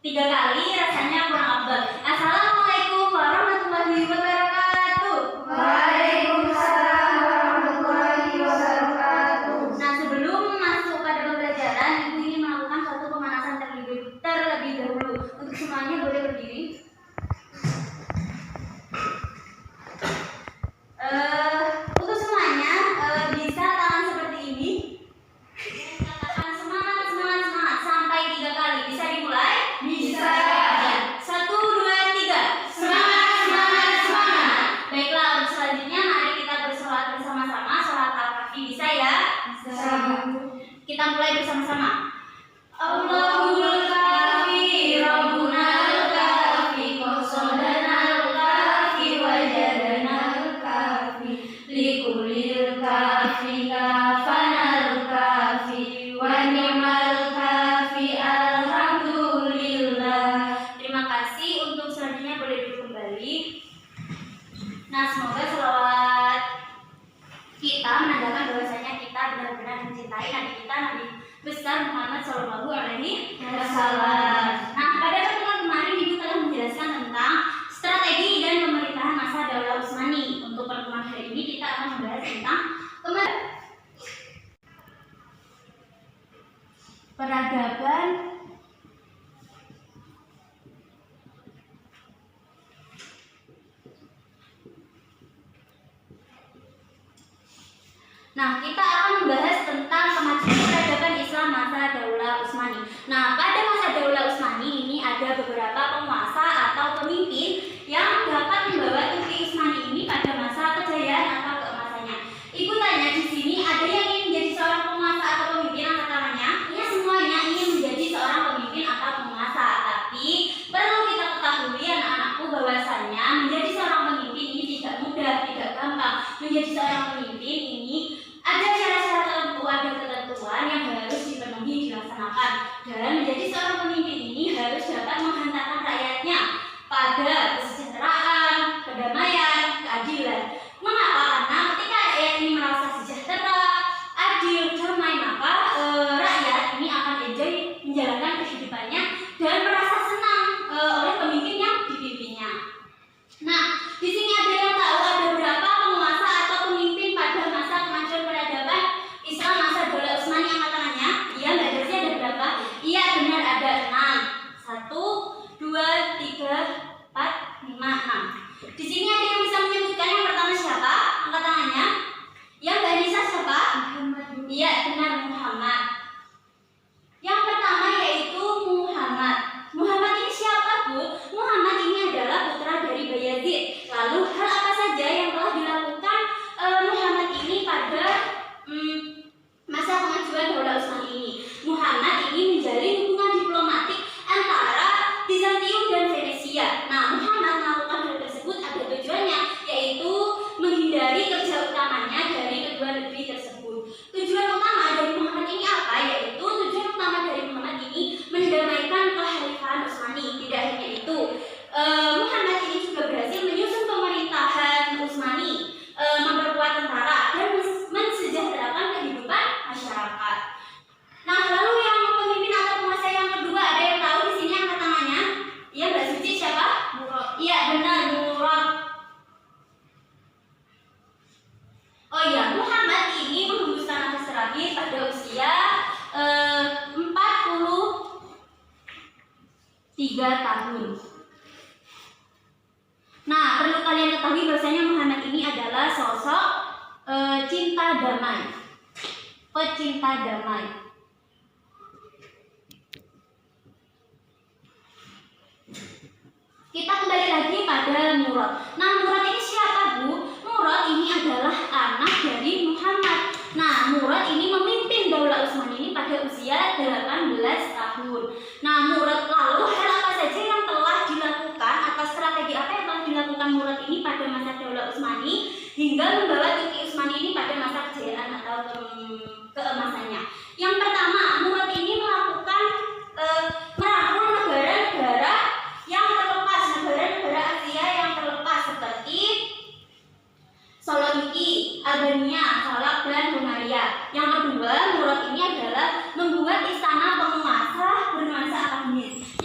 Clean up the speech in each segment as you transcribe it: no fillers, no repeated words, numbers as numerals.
3 kali rasanya kurang afdal. Assalamualaikum warahmatullahi wabarakatuh. Waalaikumsalam warahmatullahi wabarakatuh. Nah, sebelum masuk pada pembelajaran, Ibu ingin melakukan suatu pemanasan terlebih dahulu. Untuk semuanya boleh berdiri. Untuk semuanya bisa tangan seperti ini. Katakan semangat, semangat, semangat sampai 3 kali. Bisa dimulai? Bisa. Ya. 1, 2, 3. Semangat, semangat, semangat. Baiklah, untuk selanjutnya mari kita bersolat bersama-sama. Sholat al-kahfi bisa ya? Bisa. Kita mulai bersama-sama. Allahul kafi, Rabbunal kafi, Qasadanal kafi, Wajadanal kafi, Likulil kafi, Kafanal kafi, Wa ni'mal kafi, Alhamdulillah. Terima kasih. Untuk selanjutnya boleh duduk kembali. Nah, semoga selawat kita menandakan bahwasanya kita benar-benar mencintai Nabi kita, Nabi besar Muhammad Shallallahu Alaihi Wasallam. Nah, pada pertemuan kemarin Ibu telah menjelaskan tentang strategi dan pemerintahan masa Daulah Utsmani. Untuk pertemuan hari ini kita akan membahas tentang peradaban Nah, kita akan membahas tentang kemajuan peradaban Islam masa Daulah Utsmani. Nah, pada masa Daulah Utsmani ini ada beberapa penguasa atau pemimpin yang dapat membawa Turki Utsmani ini pada masa kejayaan atau keemasannya. Ibu tanya di sini, ada yang ingin menjadi seorang penguasa atau pemimpin angkat tangannya? Ya, semuanya ingin menjadi seorang pemimpin atau penguasa. Tapi perlu kita ketahui anak-anakku bahwasannya menjadi seorang pemimpin ini tidak mudah, tidak gampang. Menjadi seorang pemimpin ini ada syarat-syarat tertentu, ada ketentuan yang harus dipenuhi, dilaksanakan. Dan menjadi seorang pemimpin ini harus dapat menghantarkan rakyatnya pada kesejahteraan, kedamaian, keadilan. Mengapa? Karena ketika rakyat ini merasa sejahtera, adil, damai, maka rakyat ini akan enjoy menjalankan kehidupannya dan merasa senang oleh pemimpin yang dipimpinnya. Nah, di sini ada yang tahu ada berapa penguasa atau pemimpin pada masa kemajuan peradaban Islam masa Daulah Utsmani angkat tangannya? Iya, Mbak Desi, ada berapa? Iya, benar, ada 6. 1, 2, 3, 4, 5, 6. Di sini ada yang bisa menyebutkan yang pertama siapa? Angkat tangannya. Ya, Mbak Nisa, siapa? Muhammad. Iya, benar, Muhammad. Yang pertama yaitu Muhammad. Muhammad ini siapa, Bu? Muhammad ini adalah putra dari Bayazid. Lalu hal apa saja yang telah dilakukan Muhammad ini pada masa kemajuan Daulah Utsmani ini? Muhammad ini menjalin hubungan diplomatik antara Bizantium dan Venesia. Nah, Muhammad melakukan hal tersebut ada tujuannya, yaitu menghindari kerja utamanya dari kedua negeri tersebut. Tujuan utama dari Muhammad ini apa? Yaitu tujuan utama dari Muhammad ini mendamaikan kekhalifahan Utsmani. Tidak hanya itu, Muhammad ini juga berhasil menyusun pemerintahan Utsmani, memperkuat tentara dan mensejahterakan kehidupan masyarakat. Nah, lalu yang pemimpin atau penguasa yang kedua, ada yang tahu di sini angkat tangannya? Iya, Mbak Suci, siapa? Murad. Iya, benar, Murad. Oh iya, Muhammad ini menghembuskan nafas terakhir pada usia 43 tahun. Nah, perlu kalian ketahui bahwasanya Muhammad ini adalah sosok cinta damai, pecinta damai. Kita kembali lagi pada Murad. Nah, Murad ini siapa, Bu? Murad ini adalah anak dari Muhammad. Nah, Murad ini memimpin Daulah Utsmani ini pada usia 18 tahun. Nah, Murad, lalu hal apa saja yang telah dilakukan atau strategi apa yang telah dilakukan Murad ini pada masa Daulah Utsmani hingga membawa Turki Utsmani ini pada masa kejayaan atau keemasannya? Yang pertama, Murad ini melakukan merangkul negara-negara yang terlepas, negara-negara Asia yang terlepas seperti Saloniki, Albania, Salak, dan Hungaria. Yang kedua, Murad ini adalah membuat istana penguasa bernuansa akademis.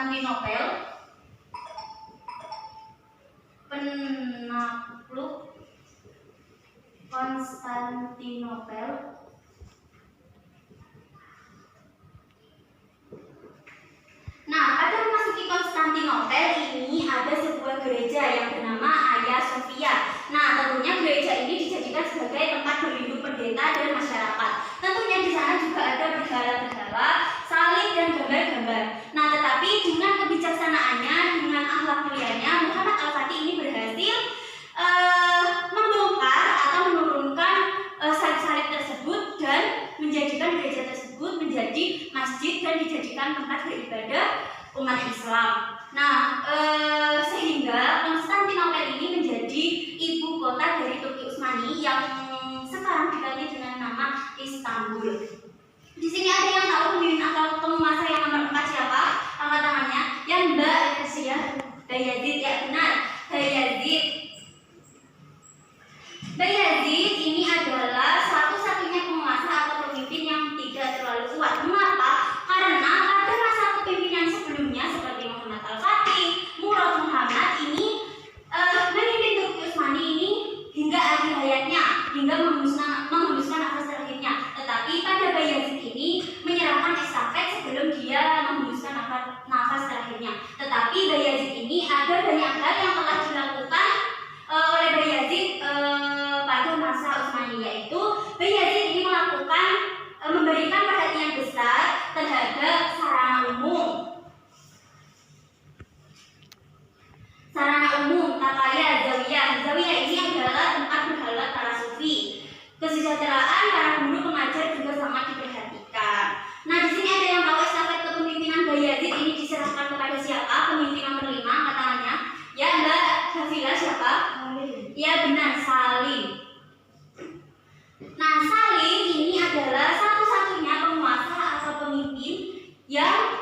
Konstantinopel. Penakluk Konstantinopel. Nah, pada memasuki Konstantinopel ini ada sebuah gereja yang bernama Hagia Sophia. Nah, tentunya gereja ini dijadikan sebagai tempat berlindung pendeta dan masyarakat. Tentunya di sana juga ada berhala-berhala, salib dan gambar-gambar. Nah, tetapi dengan kebijaksanaannya, dengan akhlak mulianya, Muhammad Al-Fatih ini berhasil membongkar atau menurunkan salib-salib tersebut dan menjadikan gereja tersebut menjadi masjid dan dijadikan tempat beribadah umat Islam. Nah, sehingga Konstantinopel ini menjadi ibu kota dari Turki Utsmani yang sekarang diganti dengan nama Istanbul. Di sini ada yang tahu pemimpin atau penguasa yang nomor 4 siapa? Angkat tangannya. Yang Mbak Asia Bayazid, ya benar, Bayazid. Bayazid ini adalah satu-satunya penguasa atau pemimpin yang tidak terlalu kuat. Mengapa? Karena pada masa kepemimpinan sebelumnya seperti Muhammad Al-Fatih, Murad Muhammad ini memimpin Turki Utsmani ini hingga akhir hayatnya, hingga menghembuskan nafas terakhirnya. Tetapi pada Bayazid ini menyerahkan estafet sebelum dia menghembuskan nafas terakhirnya. Tetapi Bayazid ini ada banyak hal yang telah dilakukan oleh Bayazid pada masa Utsmani, yaitu Bayazid ini memberikan perhatian besar terhadap sarana umum. Sarana umum, takaya, zawiyah. Zawiyah ini adalah tempat berhalal para sufi. Kesejahteraan para guru pengajar juga sangat diperhatikan. Nah, di sini ada yang tahu estafet kepemimpinan Bayazid ini diserahkan kepada siapa? Pemimpin nomor 5, angkat tangannya. Ya, Mbak Hafila, siapa? Ya, benar, Salim. Nah, Salim ini adalah satu-satunya penguasa atau pemimpin yang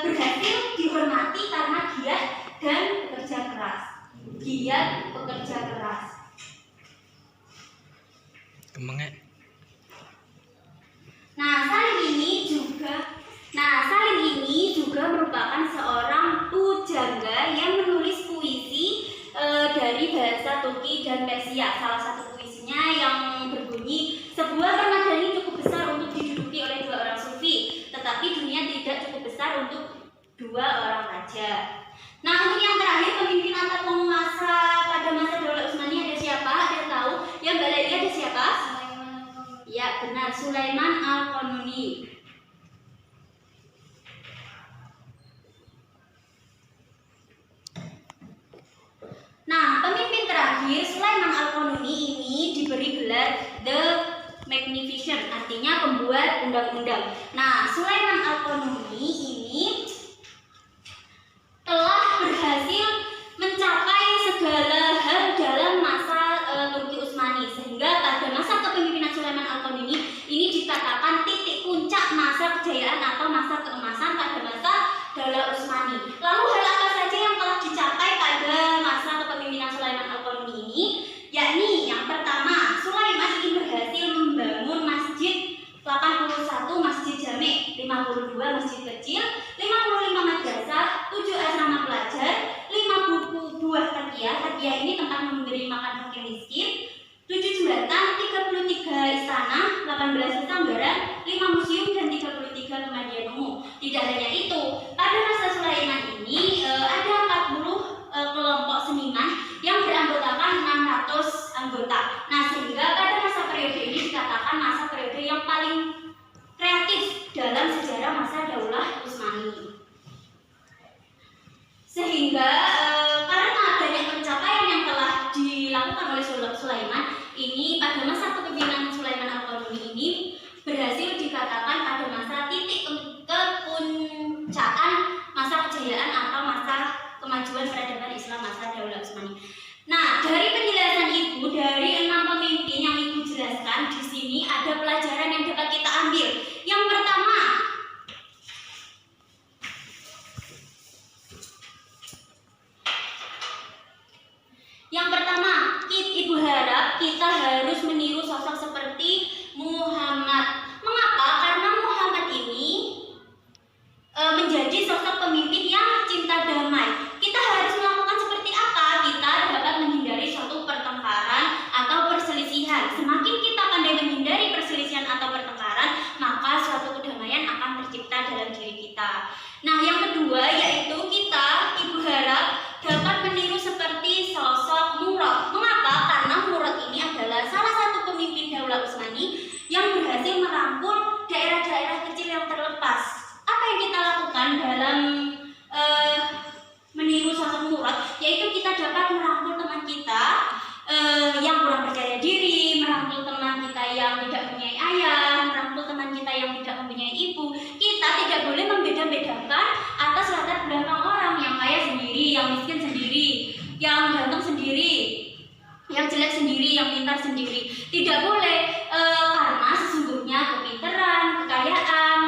berhasil dihormati karena giat dan bekerja keras. Giat bekerja keras. Kemangnya. Salim ini juga merupakan seorang pujangga yang menulis puisi dari bahasa Turki dan Persia. Salah satu puisinya yang berbunyi, sebuah permadani cukup besar untuk diduduki oleh 2 orang sufi, tetapi dunia tidak cukup besar untuk 2 orang raja. Nah, untuk yang terakhir, pemimpin atau penguasa pada masa Daulah Utsmani ada siapa? Ada yang tahu? Ya, Mbak Lady, ada siapa? Ya, benar, Sulaiman Al-Qanuni. Nah, pemimpin terakhir Sulaiman Al-Qanuni ini diberi gelar The Magnificent, artinya pembuat undang-undang. Nah, Sulaiman Al-Qanuni ini telah berhasil mencapai segala hal dalam masa Turki Utsmani, sehingga pada masa kepemimpinan Sulaiman Al-Qanuni ini dikatakan titik puncak masa kejayaan atau masa keemasan pada masa Daulah Utsmani. Lalu hal apa saja yang telah dicapai pada masa kepemimpinan Sulaiman Al-Qanuni ini? Yakni yang pertama, Sulaiman ini berhasil membangun masjid 81 masjid jami', 52 masjid kecil, 55 madrasah, 7 asrama pelajar, 5 buah taqiyah. Taqiyah ini tempat memberi makan fakir miskin, 7 jembatan, 33 istana, 18 sanggaran, 5 museum dan 33 pemandian umum. Tidak hanya itu, pada masa Sulaiman ini ada 40 kelompok seniman yang beranggotakan 600 anggota. Nah, sehingga pada masa periode ini dikatakan masa periode yang paling kreatif dalam sejarah masa Daulah Utsmani. Sehingga karena banyak pencapaian yang telah dilakukan oleh Sulaiman ini, pada masa kepemimpinan Sulaiman Al-Qanuni ini berhasil dikatakan pada masa titik kepuncakan masa kejayaan atau masa kemajuan peradaban Islam masa Daulah Utsmani. Nah, dari penjelasan Ibu, dari 6 pemimpin yang Ibu jelaskan, di sini ada pelajaran yang dapat kita ambil. Yang pertama, Ibu harap kita harus meniru sosok seperti Muhammad. Mengapa? Karena Muhammad ini menjadi menjadi sosok pemimpin yang cinta damai. Kita harus melakukan seperti apa? Kita dapat menghindari suatu pertengkaran atau perselisihan. Semakin kita pandai menghindari perselisihan atau pertengkaran, maka suatu kedamaian akan tercipta dalam diri kita. Nah, yang kedua yaitu kita, Ibu harap, dapat meniru seperti sosok Murad. Mengapa? Karena Murad ini adalah salah satu pemimpin Daulah Utsmani yang berhasil merangkul daerah-daerah kecil yang terlepas. Apa yang kita lakukan dalam meniru sosok Murad? Yaitu kita dapat merangkul teman kita yang kurang percaya diri, merangkul teman kita yang tidak mempunyai ayah, merangkul teman kita yang tidak mempunyai ibu. Kita tidak boleh membeda-bedakan atas latar belakang orang, yang kaya sendiri, yang miskin sendiri, yang ganteng sendiri, yang jelek sendiri, yang pintar sendiri. Tidak boleh, karena sesungguhnya kekayaan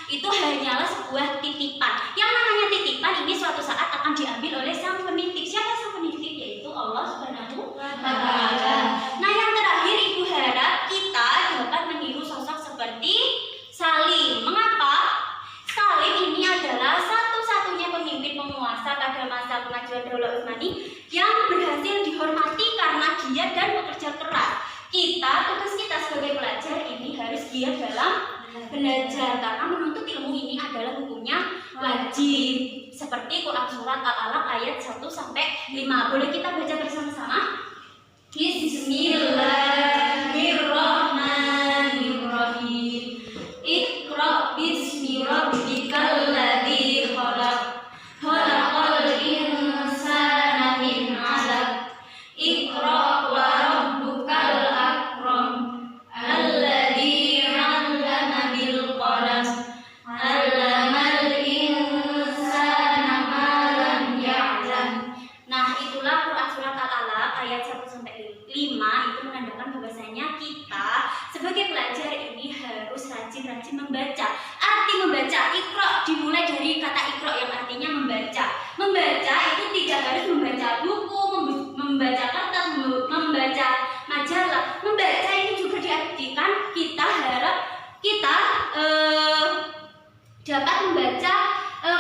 itu hanyalah sebuah titipan. Yang namanya titipan ini suatu saat akan diambil oleh sang penitip. Siapa sang penitip? Yaitu Allah Subhanahu wa Ta'ala. Nah, yang terakhir, Ibu harap kita dapat meniru sosok seperti Salim. Mengapa? Salim ini adalah satu-satunya pemimpin penguasa pada masa kemajuan Daulah Utsmani yang berhasil dihormati karena giat dan bekerja keras. Tugas kita sebagai pelajar ini harus giat dalam belajar, karena menuntut ilmu ini adalah hukumnya wajib. Seperti Quran surat Al-Alaq ayat 1 sampai 5. Boleh kita baca bersama-sama? Bismillahirrahmanirrahim. Iqra bismi rabbikal ladzi khalaq. Khalaqal insana min 'alaq. Iqra wa rabbukal akram. Alladzi 'allama bil qalam. 'Allamal insana ma lam ya'lam. Nah, itulah Quran surat Al-Alaq ayat 1 sampai 5. Itu menandakan bahwasanya kita sebagai pelajar ini harus rajin-rajin membaca. Arti membaca, Iqra dimulai dari kata Iqra yang artinya membaca. Membaca itu tidak harus membaca buku, membaca kertas, membaca majalah. Membaca ini juga diartikan kita harap kita dapat membaca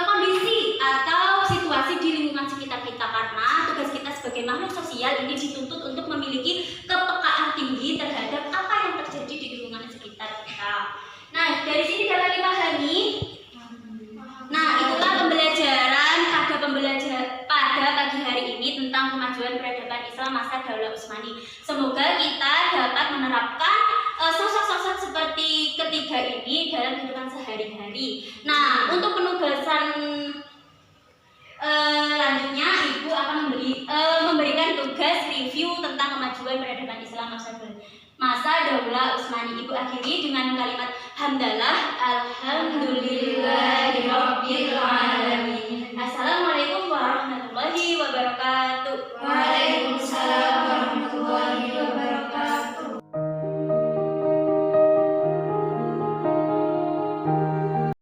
kondisi atau situasi di lingkungan sekitar kita, karena tugas kita sebagai makhluk sosial ini dituntut untuk memiliki kepekaan tinggi terhadap apa yang terjadi di lingkungan sekitar kita. Nah, dari sini dapat dipahami. Nah, itulah pembelajaran pada pagi hari ini tentang kemajuan peradaban Islam masa Daulah Utsmani. Semoga kita dapat menerapkan sosok-sosok seperti ketiga ini dalam kehidupan sehari-hari. Nah, untuk penugasan lanjutnya, Ibu akan memberikan tugas review tentang kemajuan peradaban Islam masa Daulah Utsmani. Ibu akhiri dengan kalimat hamdalah alhamdulillahirabbil alamin. Assalamualaikum